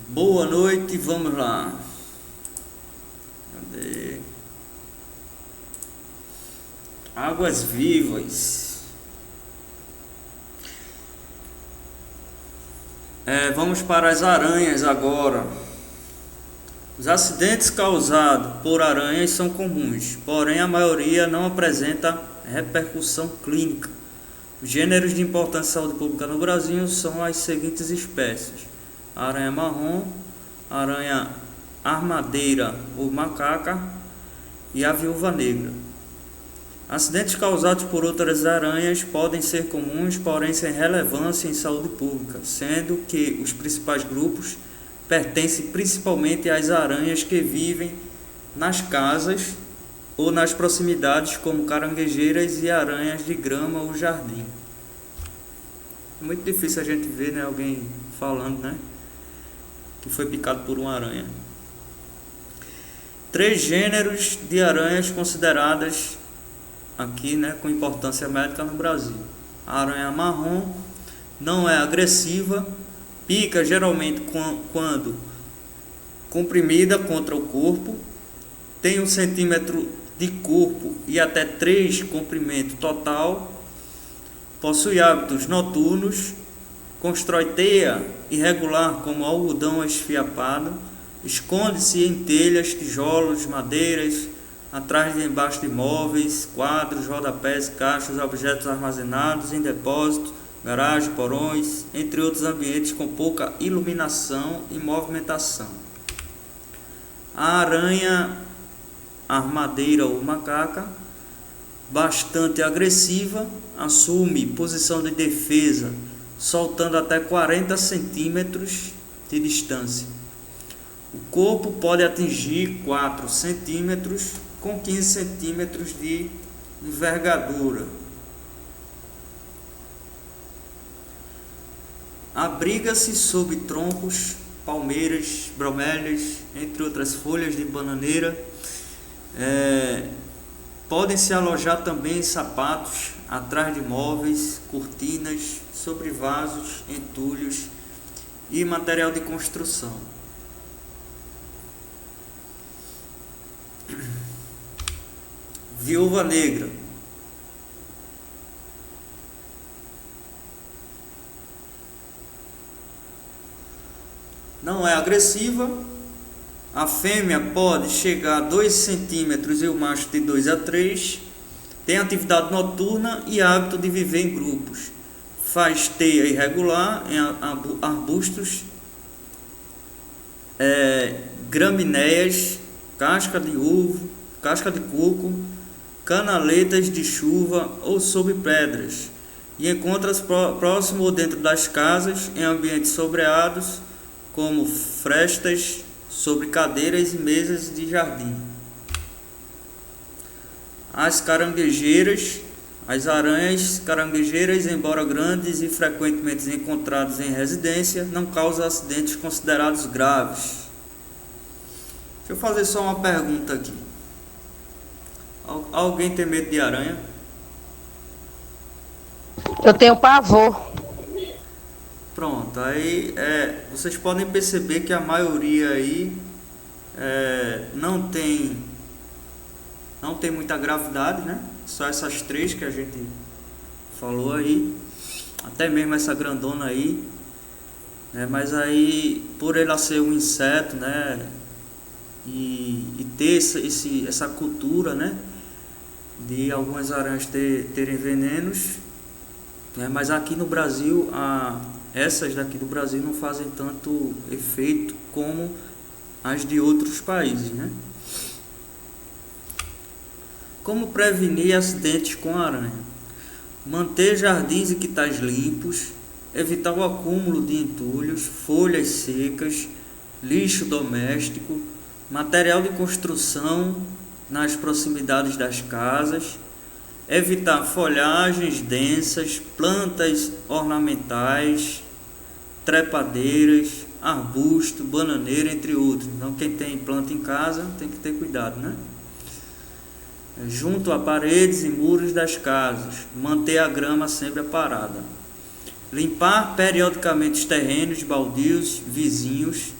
Boa noite, vamos lá. Cadê? Águas vivas. Vamos para as aranhas agora. Os acidentes causados por aranhas são comuns, porém a maioria não apresenta repercussão clínica. Os gêneros de importância de saúde pública no Brasil são as seguintes espécies: aranha marrom, aranha armadeira ou macaca e a viúva negra. Acidentes causados por outras aranhas podem ser comuns, porém sem relevância em saúde pública, sendo que os principais grupos pertencem principalmente às aranhas que vivem nas casas ou nas proximidades, como caranguejeiras e aranhas de grama ou jardim. É muito difícil a gente ver, né, alguém falando, né, que foi picado por uma aranha. 3 gêneros de aranhas consideradas aqui, né, com importância médica no Brasil. A aranha marrom não é agressiva, pica geralmente quando comprimida contra o corpo, tem 1 centímetro de corpo e até 3 comprimento total, possui hábitos noturnos, constrói teia irregular como algodão esfiapado, esconde-se em telhas, tijolos, madeiras, atrás e embaixo de móveis, quadros, rodapés, caixas, objetos armazenados em depósitos, garagem, porões, entre outros ambientes com pouca iluminação e movimentação. A aranha armadeira ou macaca, bastante agressiva, assume posição de defesa, soltando até 40 centímetros de distância. O corpo pode atingir 4 centímetros com 15 centímetros de envergadura. Abriga-se sob troncos, palmeiras, bromélias, entre outras folhas de bananeira. Podem se alojar também em sapatos, atrás de móveis, cortinas, sobre vasos, entulhos e material de construção. Viúva negra. Não é agressiva. A fêmea pode chegar a 2 centímetros e o macho de 2 a 3. Tem atividade noturna e hábito de viver em grupos. Faz teia irregular em arbustos, gramíneas, casca de uva, casca de coco, canaletas de chuva ou sob pedras, e encontra-se próximo ou dentro das casas, em ambientes sombreados, como frestas, sobre cadeiras e mesas de jardim. As caranguejeiras. As aranhas caranguejeiras, embora grandes e frequentemente encontradas em residência, não causam acidentes considerados graves. Deixa eu fazer só uma pergunta aqui. Alguém tem medo de aranha? Eu tenho pavor. Pronto, aí vocês podem perceber que a maioria aí não tem muita gravidade, né? Só essas 3 que a gente falou aí, até mesmo essa grandona aí, né? Mas aí, por ela ser um inseto, né, e ter essa cultura, né, de algumas aranhas terem venenos, né? Mas aqui no Brasil, essas daqui do Brasil não fazem tanto efeito como as de outros países, né? Como prevenir acidentes com aranha? Manter jardins e quintais limpos, evitar o acúmulo de entulhos, folhas secas, lixo doméstico, material de construção nas proximidades das casas, evitar folhagens densas, plantas ornamentais, trepadeiras, arbusto, bananeira, entre outros. Então, quem tem planta em casa tem que ter cuidado, né? Junto a paredes e muros das casas, manter a grama sempre aparada. Limpar periodicamente os terrenos baldios vizinhos,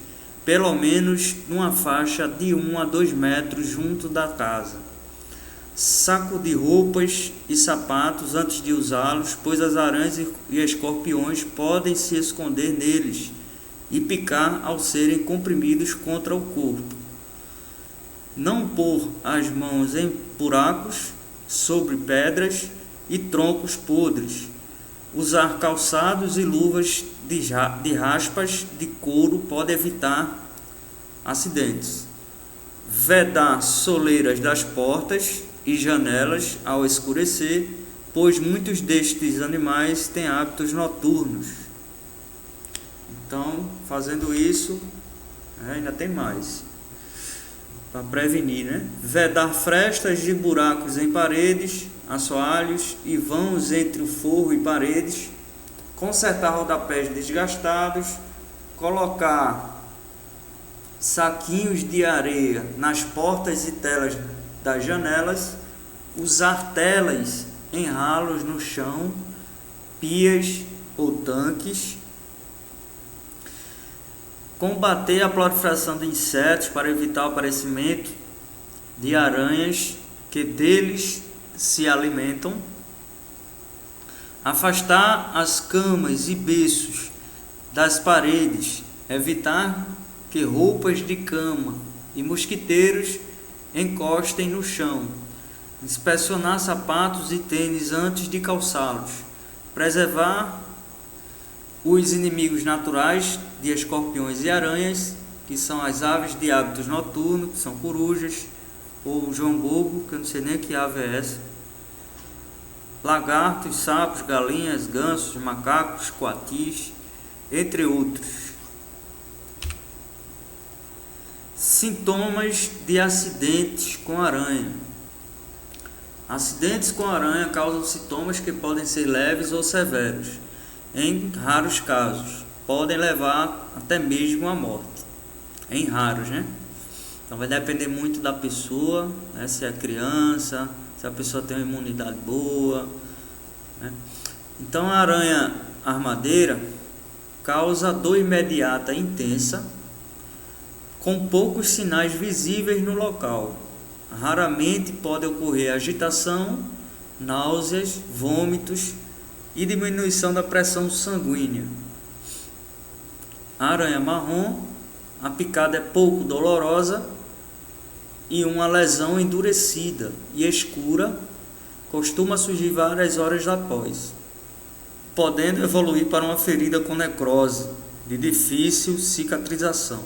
pelo menos numa faixa de 1 a 2 metros junto da casa. Sacudir roupas e sapatos antes de usá-los, pois as aranhas e escorpiões podem se esconder neles e picar ao serem comprimidos contra o corpo. Não pôr as mãos em buracos, sobre pedras e troncos podres. Usar calçados e luvas de raspas de couro pode evitar acidentes. Vedar soleiras das portas e janelas ao escurecer, pois muitos destes animais têm hábitos noturnos. Então, fazendo isso, ainda tem mais para prevenir, né? Vedar frestas de buracos em paredes, assoalhos e vãos entre o forro e paredes, consertar rodapés desgastados, colocar saquinhos de areia nas portas e telas das janelas, usar telas em ralos no chão, pias ou tanques, combater a proliferação de insetos para evitar o aparecimento de aranhas que deles se alimentam, afastar as camas e berços das paredes, evitar que roupas de cama e mosquiteiros encostem no chão, inspecionar sapatos e tênis antes de calçá-los, preservar os inimigos naturais de escorpiões e aranhas, que são as aves de hábitos noturnos, que são corujas, ou João Bobo, que eu não sei nem que ave é essa, lagartos, sapos, galinhas, gansos, macacos, coatis, entre outros. Sintomas de acidentes com aranha. Acidentes com aranha causam sintomas que podem ser leves ou severos. Em raros casos, podem levar até mesmo à morte. Em raros, né? Então vai depender muito da pessoa, né? Se é criança, se a pessoa tem uma imunidade boa, né? Então a aranha armadeira causa dor imediata intensa, com poucos sinais visíveis no local. Raramente pode ocorrer agitação, náuseas, vômitos e diminuição da pressão sanguínea. A aranha marrom, a picada é pouco dolorosa e uma lesão endurecida e escura costuma surgir várias horas após, podendo evoluir para uma ferida com necrose de difícil cicatrização.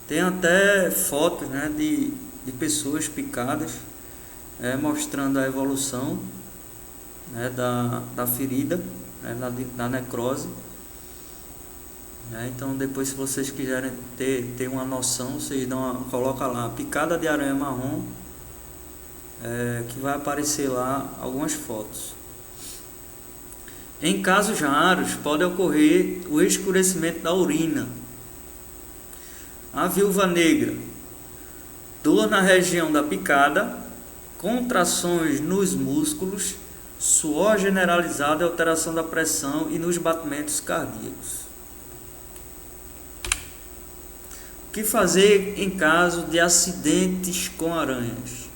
Tem até fotos, né, de pessoas picadas, mostrando a evolução, né, da ferida, né, da necrose. Então depois, se vocês quiserem ter uma noção, vocês coloca lá picada de aranha marrom, que vai aparecer lá algumas fotos. Em casos raros pode ocorrer o escurecimento da urina. A viúva negra, dor na região da picada, contrações nos músculos, suor generalizado e alteração da pressão e nos batimentos cardíacos. O que fazer em caso de acidentes com aranhas?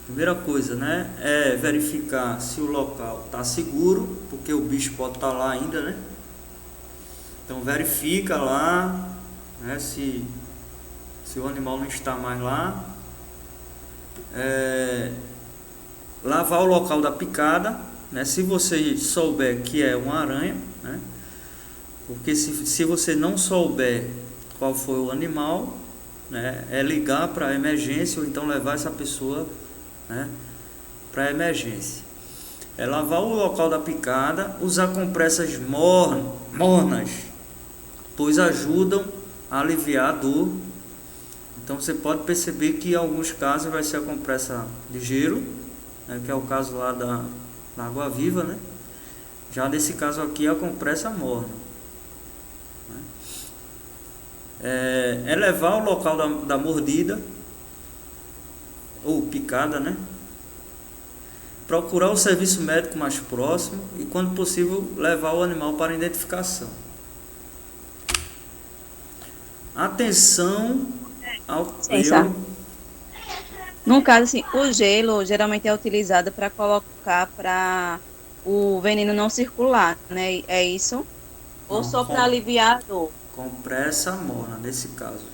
Primeira coisa, né, é verificar se o local está seguro, porque o bicho pode estar lá ainda, né? Então verifica lá, né, se o animal não está mais lá. Lavar o local da picada, né, se você souber que é uma aranha, né? Porque se você não souber qual foi o animal, né, é ligar para a emergência ou então levar essa pessoa, né, para a emergência. Lavar o local da picada, usar compressas mornas, pois ajudam a aliviar a dor. Então você pode perceber que em alguns casos vai ser a compressa de gelo, né, que é o caso lá da água viva, né? Já nesse caso aqui, a compressa morna. Elevar o local da mordida ou picada, né? procurar o serviço médico mais próximo e, quando possível, levar o animal para identificação. Atenção ao Licença. No caso, assim, o gelo geralmente é utilizado para colocar para o veneno não circular, né? É isso? Ou Não, só para aliviar a dor? compressa morna, nesse caso.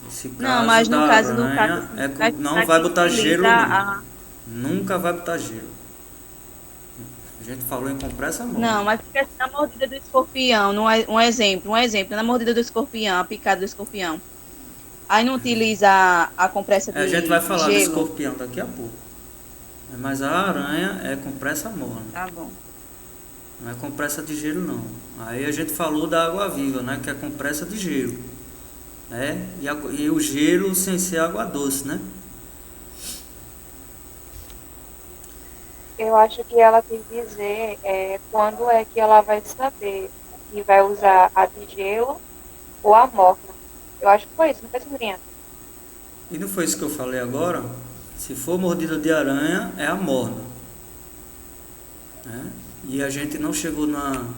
Nesse Não, caso mas da no caso aranha, assim, pra, não pra vai quem botar gelo utiliza não. Nunca vai botar gelo. A gente falou em compressa morna. Não, mas porque assim, na mordida do escorpião, um exemplo, na mordida do escorpião, a picada do escorpião, aí não utiliza a compressa A gente vai de falar do gelo? escorpião daqui a pouco. Mas a aranha é compressa morna. Tá bom. Não é compressa de gelo não. Aí a gente falou da água viva, né? Que é compressa de gelo. Né? E o gelo sem ser água doce, né? Eu acho que ela quis dizer quando é que ela vai saber que vai usar a de gelo ou a morna. Eu acho que foi isso, não foi, Sandrinha? E não foi isso que eu falei agora? Se for mordida de aranha, é a morna. Né? E a gente não chegou no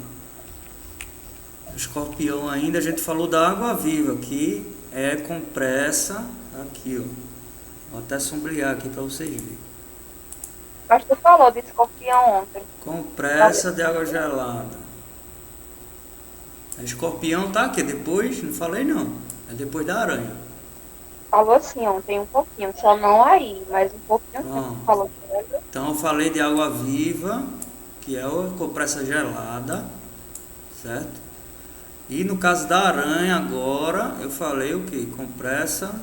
escorpião ainda, a gente falou da água viva, que é compressa aqui, ó. Vou até sombrear aqui para vocês verem. Mas tu falou de escorpião ontem. Compressa de água gelada. Escorpião tá aqui depois, não falei não. É depois da aranha. Falou assim ontem um pouquinho, só não aí, mas um pouquinho assim. Tu falou que era. Então eu falei de água viva, que é a compressa gelada, certo? E no caso da aranha agora, eu falei o que? Compressa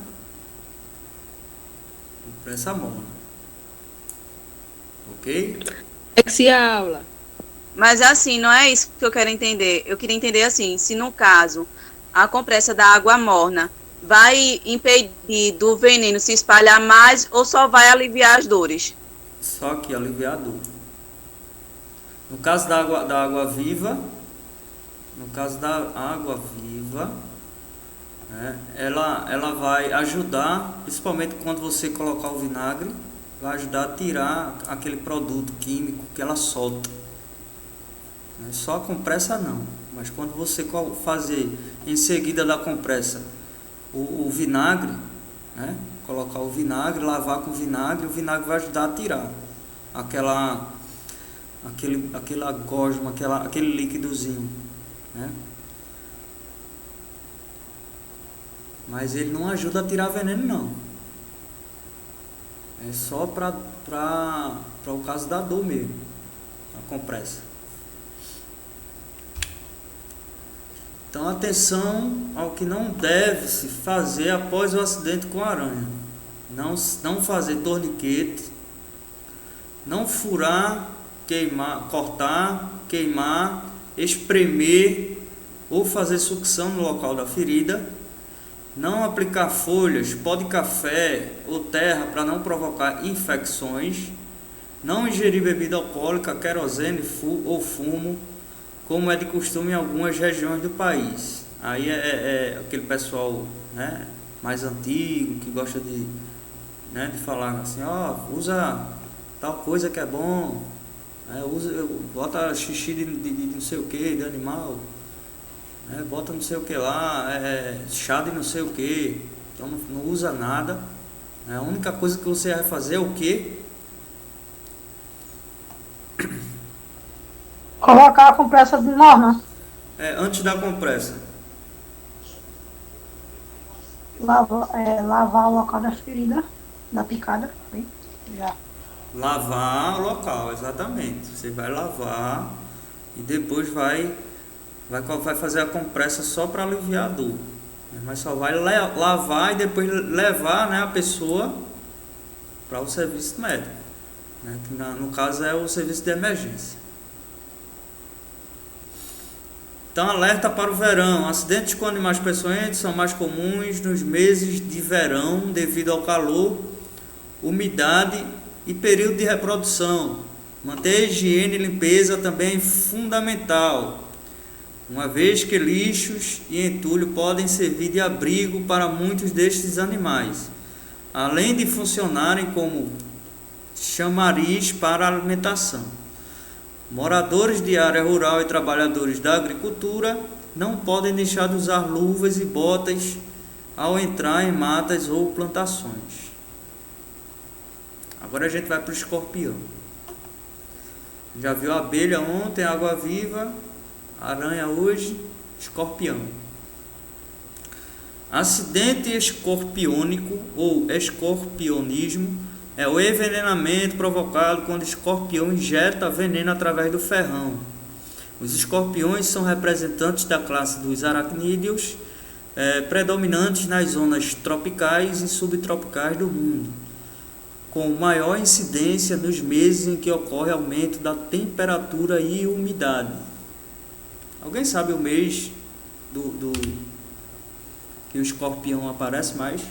morna. Ok? Aula. Mas assim, não é isso que eu quero entender. Eu queria entender assim, se no caso a compressa da água morna vai impedir do veneno se espalhar mais ou só vai aliviar as dores? Só que aliviar a dor. No caso da água viva, né, ela vai ajudar, principalmente quando você colocar o vinagre, vai ajudar a tirar aquele produto químico que ela solta. Não é só a compressa não, mas quando você fazer em seguida da compressa o vinagre, né, colocar o vinagre, lavar com o vinagre vai ajudar a tirar aquela gosma, aquele líquidozinho, né? Mas ele não ajuda a tirar veneno não. É só para o caso da dor mesmo, a compressa. Então atenção ao que não deve se fazer após o acidente com a aranha. Não fazer torniquete, não furar, cortar, queimar, espremer ou fazer sucção no local da ferida, não aplicar folhas, pó de café ou terra para não provocar infecções, não ingerir bebida alcoólica, querosene ou fumo, como é de costume em algumas regiões do país. Aí é aquele pessoal, né, mais antigo que gosta de falar assim, usa tal coisa que é bom, bota xixi de não sei o que, de animal, bota não sei o que lá, chá de não sei o que, então não usa nada. A única coisa que você vai fazer é o que? Colocar a compressa de morna. Antes da compressa. Lavar o local da ferida, da picada. Já. Lavar o local, exatamente. Você vai lavar e depois vai fazer a compressa só para aliviar a dor. Mas só vai lavar e depois levar, né, a pessoa para o serviço médico, né, que no caso é o serviço de emergência. Então, alerta para o verão. Acidentes com animais peçonhentos são mais comuns nos meses de verão devido ao calor, umidade e período de reprodução. Manter a higiene e limpeza também é fundamental, uma vez que lixos e entulho podem servir de abrigo para muitos destes animais, além de funcionarem como chamariz para alimentação. Moradores de área rural e trabalhadores da agricultura não podem deixar de usar luvas e botas ao entrar em matas ou plantações. Agora a gente vai para o escorpião. Já viu a abelha ontem, água-viva, aranha hoje, escorpião. Acidente escorpiônico ou escorpionismo é o envenenamento provocado quando o escorpião injeta veneno através do ferrão. Os escorpiões são representantes da classe dos aracnídeos, predominantes nas zonas tropicais e subtropicais do mundo, com maior incidência nos meses em que ocorre aumento da temperatura e umidade. Alguém sabe o mês que o escorpião aparece mais?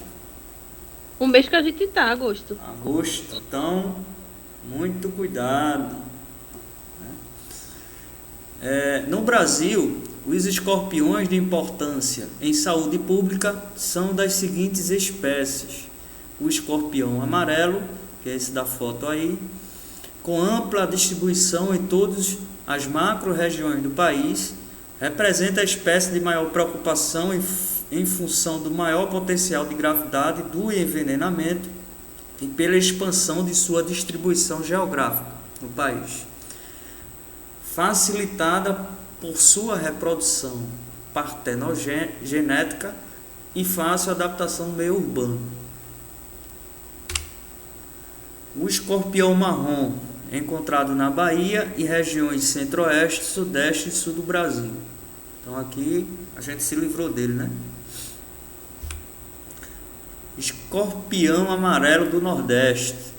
O mês que a gente tá, agosto. Agosto. Então, muito cuidado. No Brasil, os escorpiões de importância em saúde pública são das seguintes espécies: o escorpião amarelo, que é esse da foto aí, com ampla distribuição em todas as macro-regiões do país, representa a espécie de maior preocupação em função do maior potencial de gravidade do envenenamento e pela expansão de sua distribuição geográfica no país, facilitada por sua reprodução partenogenética e fácil adaptação no meio urbano. O escorpião marrom, encontrado na Bahia e regiões centro-oeste, sudeste e sul do Brasil. Então aqui a gente se livrou dele, né? Escorpião amarelo do Nordeste.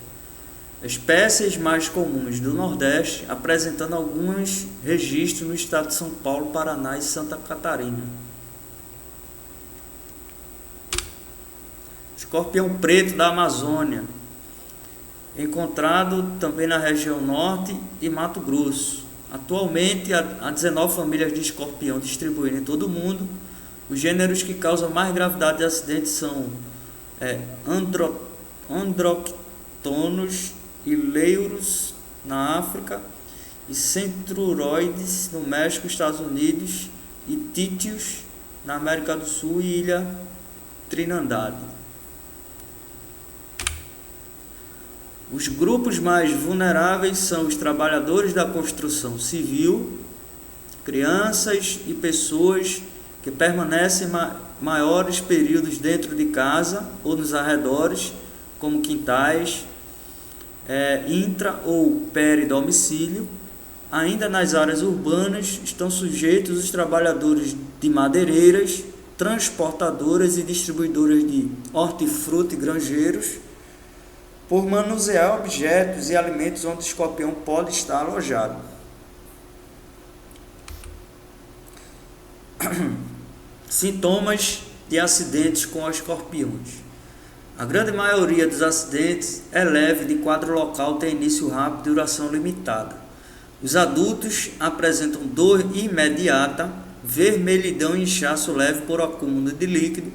Espécies mais comuns do Nordeste, apresentando alguns registros no estado de São Paulo, Paraná e Santa Catarina. Escorpião preto da Amazônia, encontrado também na região norte e Mato Grosso. Atualmente há 19 famílias de escorpião distribuídas em todo o mundo. Os gêneros que causam mais gravidade de acidentes são Androctonus e Leiurus na África, e Centruroides no México, Estados Unidos, e Títios na América do Sul e Ilha Trinidade. Os grupos mais vulneráveis são os trabalhadores da construção civil, crianças e pessoas que permanecem maiores períodos dentro de casa ou nos arredores, como quintais, intra ou peri-domicílio. Ainda nas áreas urbanas estão sujeitos os trabalhadores de madeireiras, transportadoras e distribuidoras de hortifruti e granjeiros, por manusear objetos e alimentos onde o escorpião pode estar alojado. Sintomas de acidentes com escorpiões. A grande maioria dos acidentes é leve, de quadro local, tem início rápido e duração limitada. Os adultos apresentam dor imediata, vermelhidão e inchaço leve por acúmulo de líquido,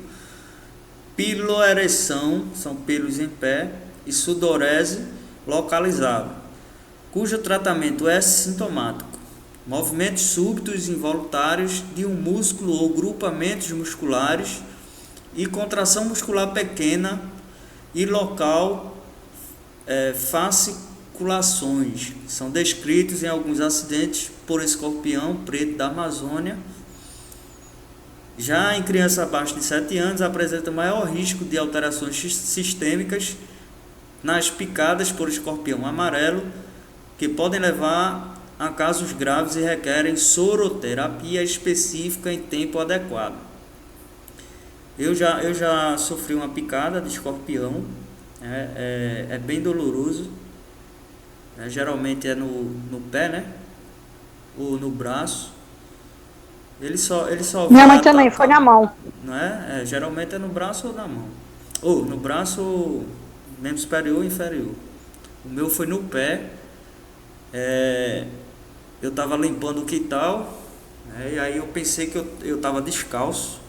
piloereção, são pelos em pé, e sudorese localizada, cujo tratamento é sintomático. Movimentos súbitos e involuntários de um músculo ou grupamentos musculares e contração muscular pequena e local, fasciculações, são descritos em alguns acidentes por escorpião preto da Amazônia. Já em crianças abaixo de 7 anos, apresenta maior risco de alterações sistêmicas nas picadas por escorpião amarelo, que podem levar a casos graves e requerem soroterapia específica em tempo adequado. Eu já sofri uma picada de escorpião, é bem doloroso, geralmente é no pé, né? Ou no braço. Ele só Minha mãe também, foi na mão. Não é? Geralmente é no braço ou na mão. Ou no braço, membro superior ou inferior. O meu foi no pé. Eu estava limpando o quintal, e aí eu pensei que eu estava descalço.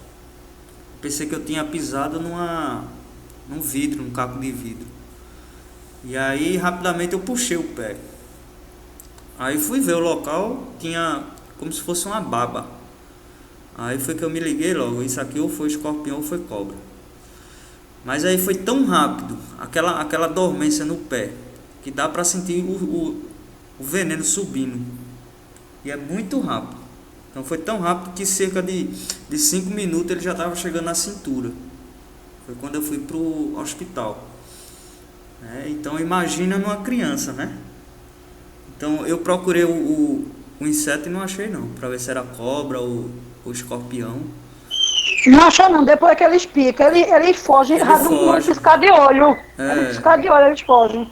Pensei que eu tinha pisado num vidro, num caco de vidro. E aí rapidamente eu puxei o pé. Aí fui ver o local, tinha como se fosse uma baba. Aí foi que eu me liguei logo, isso aqui ou foi escorpião ou foi cobra. Mas aí foi tão rápido, aquela dormência no pé, que dá pra sentir o veneno subindo. E é muito rápido. Então foi tão rápido que cerca de 5 minutos ele já estava chegando na cintura. Foi quando eu fui pro hospital. Então imagina numa criança, né? Então eu procurei o inseto e não achei não, para ver se era cobra ou escorpião. Não acha não, depois que eles picam, eles fogem, Ele rasgam um foge. piscar de olho. É. Um piscar de olho, eles fogem.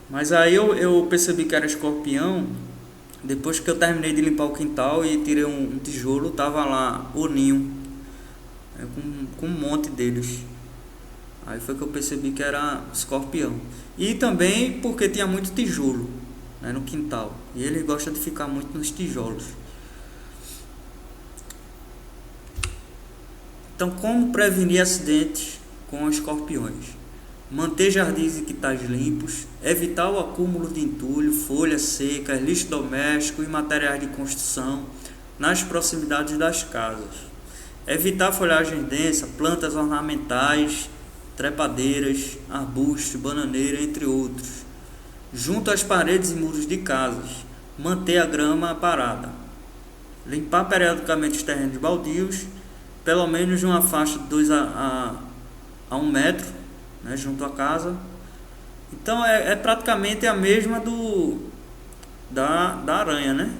Mas aí eu percebi que era escorpião depois que eu terminei de limpar o quintal e tirei um tijolo, tava lá o ninho, com um monte deles. Aí foi que eu percebi que era escorpião. E também porque tinha muito tijolo, né, no quintal. E ele gosta de ficar muito nos tijolos. Então, como prevenir acidentes com escorpiões? Manter jardins e quintais limpos, evitar o acúmulo de entulho, folhas secas, lixo doméstico e materiais de construção nas proximidades das casas. Evitar folhagem densa, plantas ornamentais, trepadeiras, arbustos, bananeira, entre outros. Junto às paredes e muros de casas, manter a grama parada. Limpar periodicamente os terrenos baldios, pelo menos de uma faixa de 2 a 1 metro, né, junto à casa. Então é praticamente a mesma da aranha, né?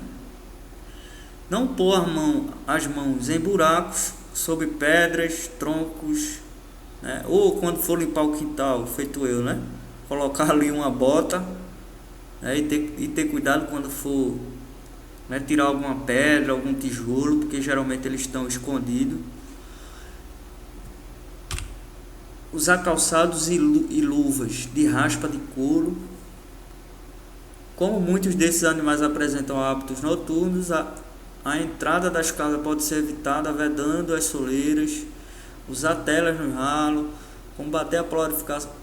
Não pôr as mãos em buracos, sob pedras, troncos, né? Ou quando for limpar o quintal, feito eu, né? Colocar ali uma bota, né? E ter cuidado quando for, né, tirar alguma pedra, algum tijolo, porque geralmente eles estão escondidos. Usar calçados e luvas de raspa de couro. Como muitos desses animais apresentam hábitos noturnos, a entrada das casas pode ser evitada vedando as soleiras, usar telas no ralo, combater a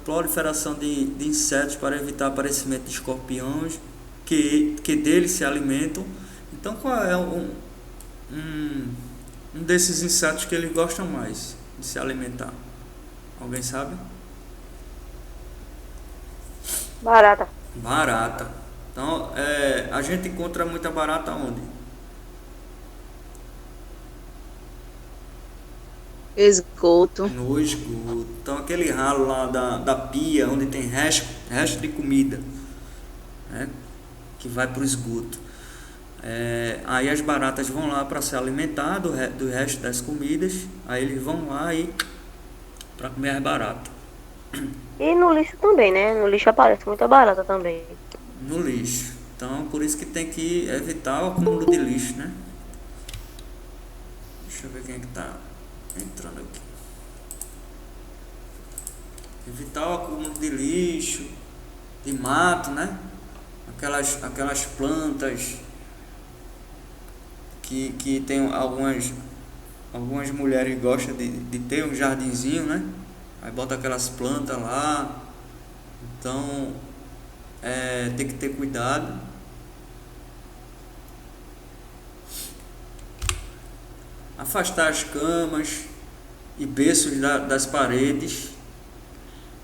proliferação de insetos para evitar o aparecimento de escorpiões que deles se alimentam. Então, qual é um desses insetos que eles gostam mais de se alimentar? Alguém sabe? Barata. Barata. Então, a gente encontra muita barata onde? Esgoto. No esgoto. Então, aquele ralo lá da pia, onde tem resto de comida, né, que vai para o esgoto. Aí as baratas vão lá para se alimentar do resto das comidas. Aí eles vão lá para comer as baratas. E no lixo também, né? No lixo aparece muita barata também. No lixo. Então, por isso que tem que evitar o acúmulo de lixo, né? Deixa eu ver quem é que tá entrando aqui. Evitar o acúmulo de lixo, de mato, né? Aquelas plantas que tem algumas mulheres gostam de ter um jardinzinho, né? Aí bota aquelas plantas lá. Então tem que ter cuidado. Afastar as camas e berços das paredes.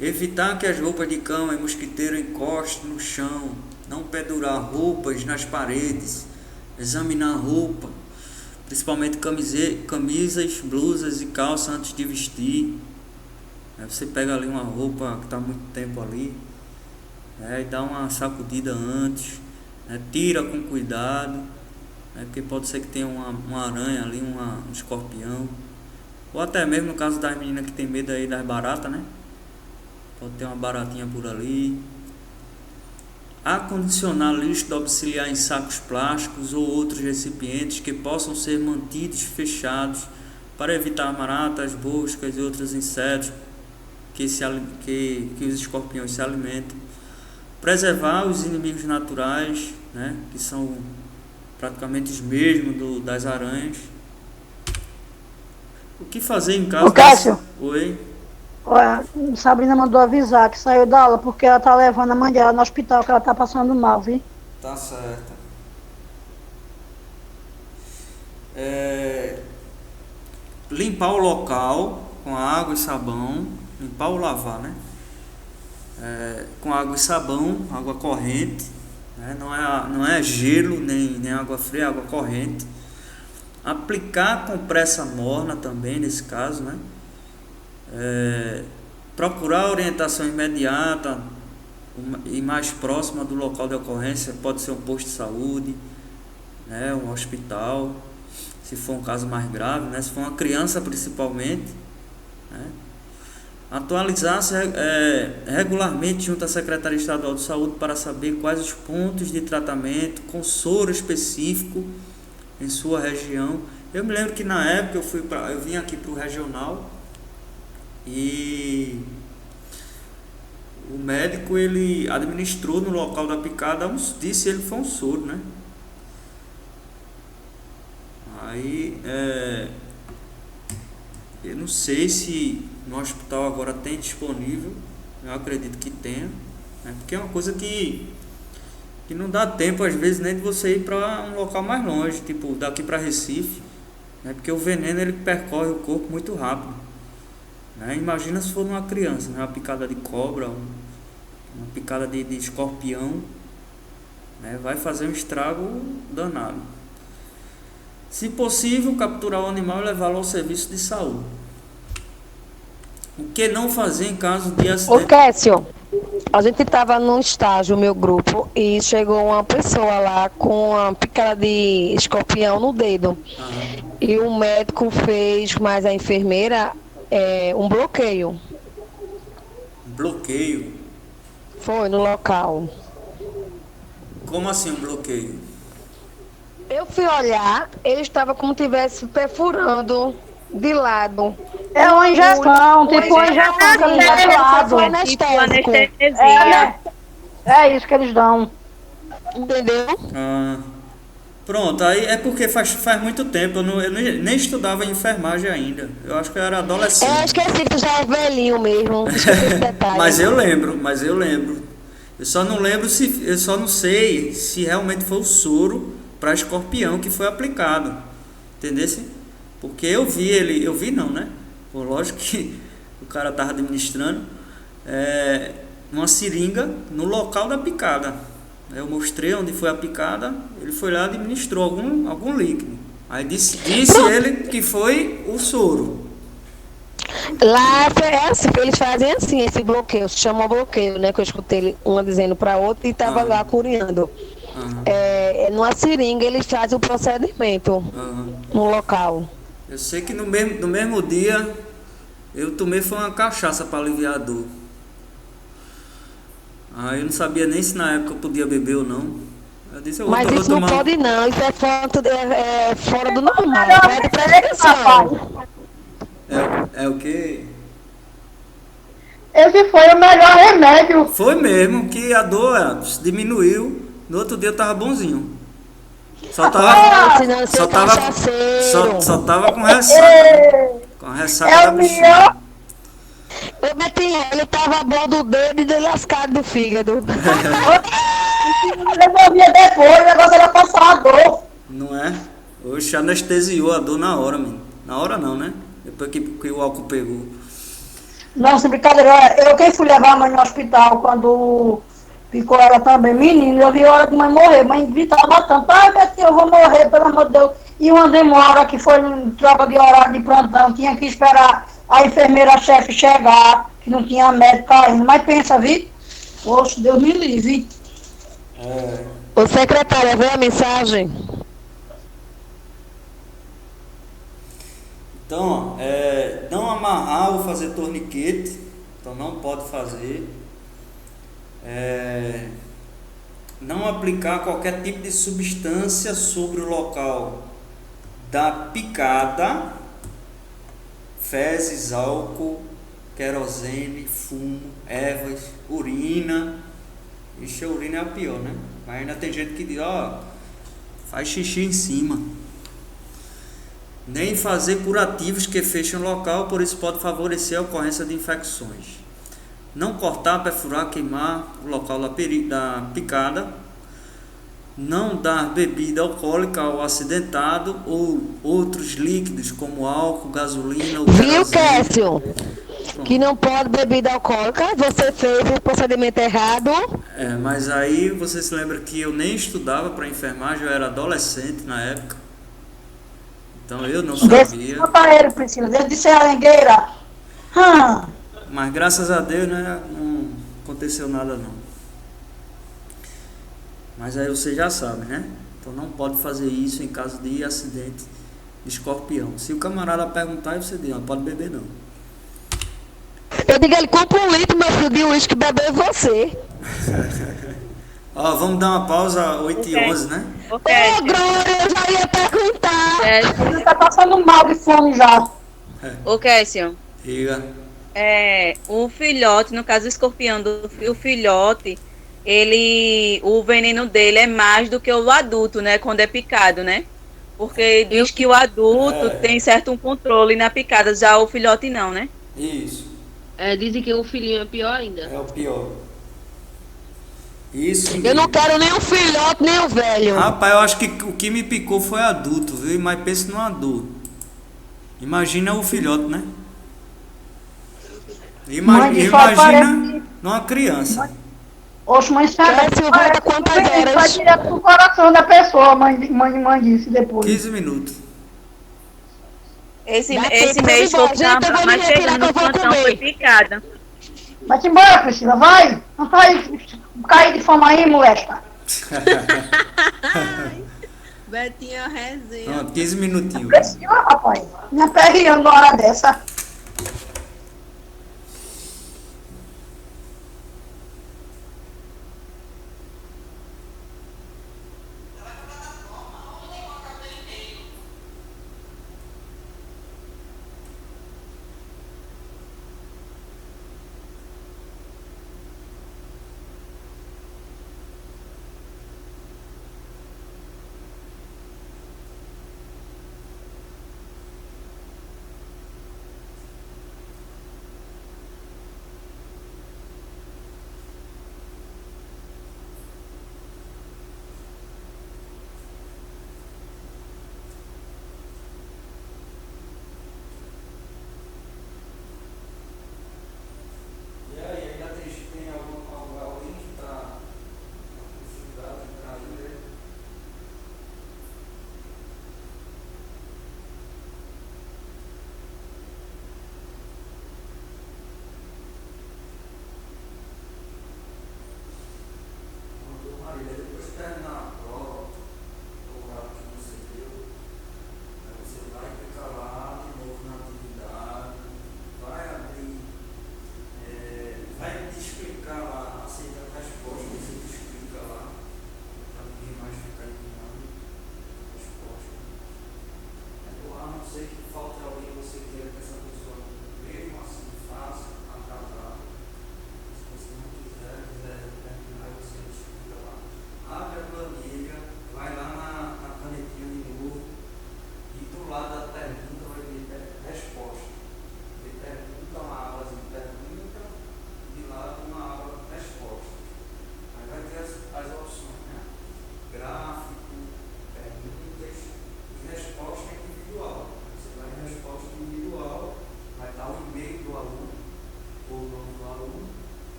Evitar que as roupas de cama e mosquiteiro encostem no chão. Não pendurar roupas nas paredes. Examinar a roupa, principalmente camisas, blusas e calças antes de vestir. Aí você pega ali uma roupa que está muito tempo ali, e dá uma sacudida antes, né? Tira com cuidado, né? Porque pode ser que tenha uma aranha ali, um escorpião, ou até mesmo no caso das meninas que tem medo aí das baratas, né? Pode ter uma baratinha por ali. Acondicionar lixo domiciliar em sacos plásticos ou outros recipientes que possam ser mantidos fechados para evitar baratas, moscas e outros insetos que os escorpiões se alimentam. Preservar os inimigos naturais, né, que são praticamente os mesmos das aranhas. O que fazer em caso... Ô, Cássio. Oi? Olha, Sabrina mandou avisar que saiu da aula porque ela tá levando a mãe dela no hospital, que ela tá passando mal, viu? Tá certo. É, limpar o local com água e sabão. Limpar ou lavar, né? Com água e sabão, água corrente. Né? Não é gelo, nem água fria, é água corrente. Aplicar compressa morna também, nesse caso, né? Procurar orientação imediata e mais próxima do local de ocorrência, pode ser um posto de saúde, né, um hospital, se for um caso mais grave, né, se for uma criança principalmente, né. Atualizar-se regularmente junto à Secretaria Estadual de Saúde para saber quais os pontos de tratamento com soro específico em sua região. Eu me lembro que na época eu vim aqui para o regional e o médico ele administrou no local da picada, disse ele foi um soro, né? Aí eu não sei se no hospital agora tem disponível, eu acredito que tenha, né? Porque é uma coisa que não dá tempo às vezes nem de você ir para um local mais longe, tipo daqui para Recife, né? Porque o veneno ele percorre o corpo muito rápido, né? Imagina se for numa criança, né? Uma picada de cobra, uma picada de escorpião, né? Vai fazer um estrago danado. Se possível, capturar o animal e levá-lo ao serviço de saúde. O que não fazer em caso de Ô, acidente? Kécio, a gente estava num estágio, meu grupo, e chegou uma pessoa lá com uma picada de escorpião no dedo. E o médico fez, mas a enfermeira, um bloqueio. Bloqueio? Foi no local. Como assim um bloqueio? Eu fui olhar, ele estava como se estivesse perfurando de lado. É uma injeção, tipo uma injeção que eles dão do lado. Foi anestésico. É isso que eles dão. Entendeu? Pronto, aí é porque faz muito tempo, eu nem estudava enfermagem ainda. Eu acho que eu era adolescente. Eu esqueci que tu já é velhinho mesmo. Esqueci esse detalhe. Mas eu lembro. Eu só não sei se realmente foi o soro para escorpião que foi aplicado. Entendeu? Porque eu vi não, né? Pô, lógico que o cara tava administrando uma seringa no local da picada. Eu mostrei onde foi a picada, ele foi lá e administrou algum líquido. Aí disse ele que foi o soro. Lá é assim, eles fazem assim, esse bloqueio, se chama bloqueio, né? Que eu escutei uma dizendo para outra e estava lá curiando. Numa seringa eles fazem o procedimento no local. Eu sei que no mesmo dia eu tomei foi uma cachaça para aliviar a dor. Eu não sabia nem se na época eu podia beber ou não. Eu disse, mas isso não pode não, isso é fora do normal, pede prescrição. É o quê? Esse foi o melhor remédio. Foi mesmo, que a dor diminuiu. No outro dia eu tava bonzinho. Só tava com ressaca. Com a ressaca da bichinha. Eu meti ele tava bom do dedo e lascado do fígado. Resolvia depois, o negócio era passar a dor. Não é? Oxe, anestesiou a dor na hora, mano. Na hora não, né? Depois que o álcool pegou. Nossa, brincadeira. Eu quem fui levar a mãe no hospital quando ficou ela também. Menino, eu vi a hora de mãe morrer. Mãe gritava tanto, Betinho, eu vou morrer, pelo amor de Deus. E uma demora que foi em troca de horário de plantão, tinha que esperar a enfermeira-chefe chegar, que não tinha médico ainda. Mas pensa, viu? Poxa, Deus me livre. Ô, secretária, vê a mensagem? Então, não amarrar ou fazer torniquete. Então não pode fazer. Não aplicar qualquer tipo de substância sobre o local da picada, fezes, álcool, querosene, fumo, ervas, urina. Ixi, a urina é a pior, né? Mas ainda tem gente que diz, faz xixi em cima. nem fazer curativos que fechem o local, por isso pode favorecer a ocorrência de infecções. Não cortar, perfurar, queimar o local da picada. Não dar bebida alcoólica ao acidentado ou outros líquidos como álcool, gasolina ou Viu, querosene. Cássio? Que não pode bebida alcoólica. Você fez o procedimento errado. Mas aí você se lembra que eu nem estudava para enfermagem, eu era adolescente na época. Então eu não sabia. Bota ele, Priscila, desde de Serengueira. Mas graças a Deus, né, não aconteceu nada não. Mas aí você já sabe, né? Então não pode fazer isso em caso de acidente de escorpião. Se o camarada perguntar, você diz, não pode beber não. Eu digo, ele compra 1 litro, meu filho, de uísque, beber você. Ó, vamos dar uma pausa 8h11, né? Ô, Glória, eu já ia perguntar. Ele tá passando mal de fome já. Ô, Cássio. Diga. O filhote, no caso o escorpião o filhote, o veneno dele é mais do que o adulto, né? Quando é picado, né? Porque diz que o adulto tem certo um controle na picada, já o filhote não, né? Isso. Dizem que o filhinho é pior ainda. É o pior. Isso. Eu não quero nem o filhote, nem o velho. Rapaz, eu acho que o que me picou foi adulto, viu? Mas pensa no adulto. Imagina o filhote, né? Imagina numa criança. Oxe, mãe, Cássio, volta quantas horas? Vai direto pro coração da pessoa, mãe disse depois. 15 minutos. Esse Dá mês tempo que de ir embora. Gente, eu vou me mas retirar chegando que eu no vou plantão comer. foi picada. Vai-te embora, Priscila, vai. Não vai cair de fome aí, molesta. Betinha resenha. Pronto, 15 minutinhos. Priscila, rapaz. Minha perrinha numa hora dessa.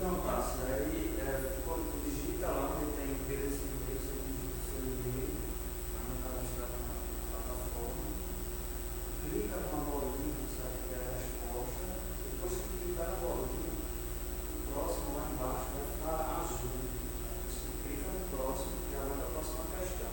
Então, Cássio, aí quando tu digita lá onde tem endereço de e-mail, você digita o seu e-mail, para não cadastrar na plataforma, clica numa bolinha no site que é a resposta, depois que clicar na bolinha, o próximo lá embaixo vai ficar azul. Você clica no próximo e já vai para a próxima questão.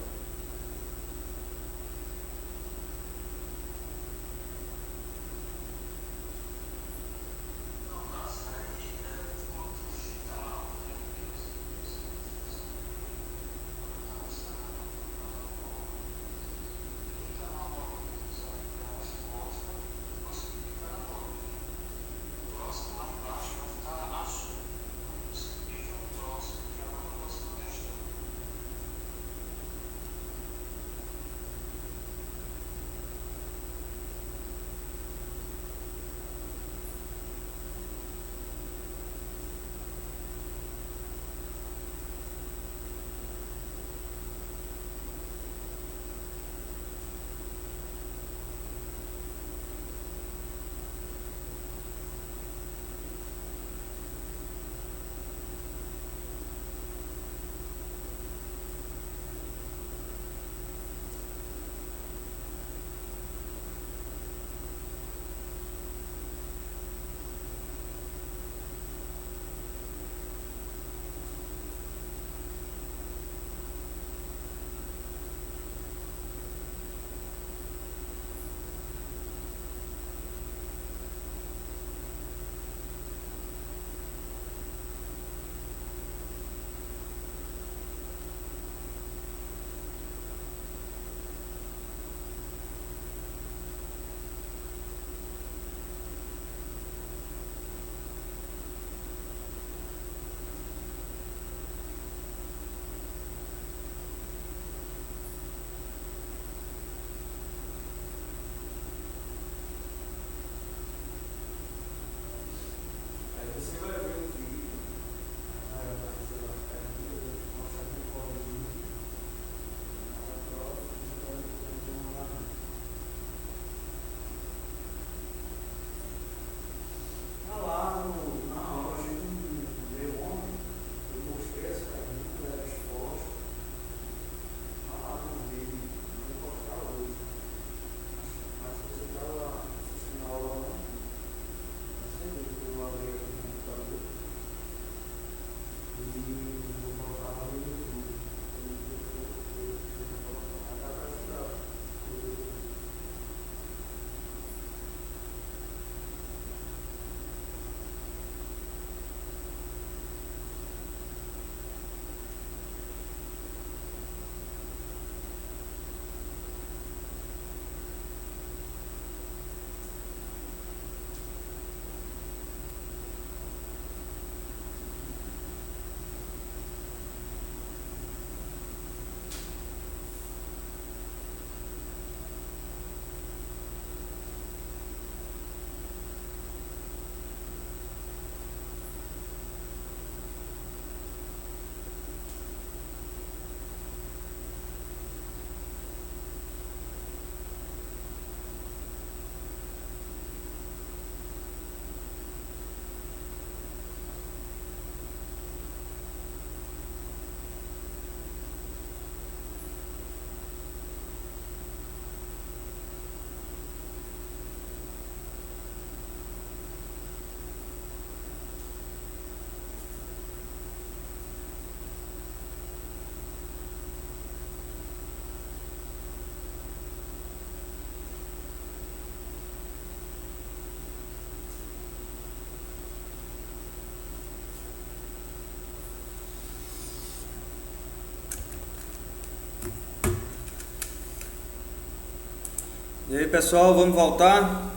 E aí, pessoal, vamos voltar?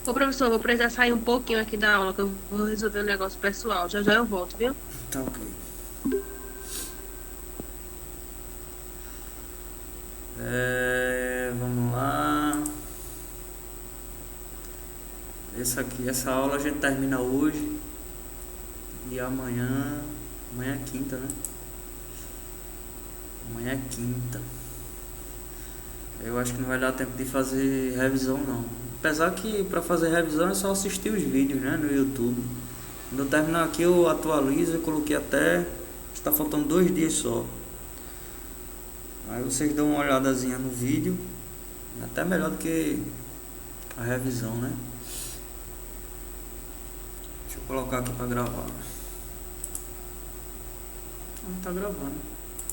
Ô, professor, vou precisar sair um pouquinho aqui da aula, que eu vou resolver um negócio pessoal. Já já eu volto, viu? Tá ok. Vamos lá. Essa aula a gente termina hoje. E amanhã é quinta, né? Amanhã é quinta. Eu acho que não vai dar tempo de fazer revisão não. Apesar que para fazer revisão é só assistir os vídeos, né, no YouTube. Quando eu terminar aqui eu atualizo, eu coloquei até, está faltando 2 dias só. Aí vocês dão uma olhadazinha no vídeo, até melhor do que a revisão, né? Deixa eu colocar aqui para gravar. Não tá gravando.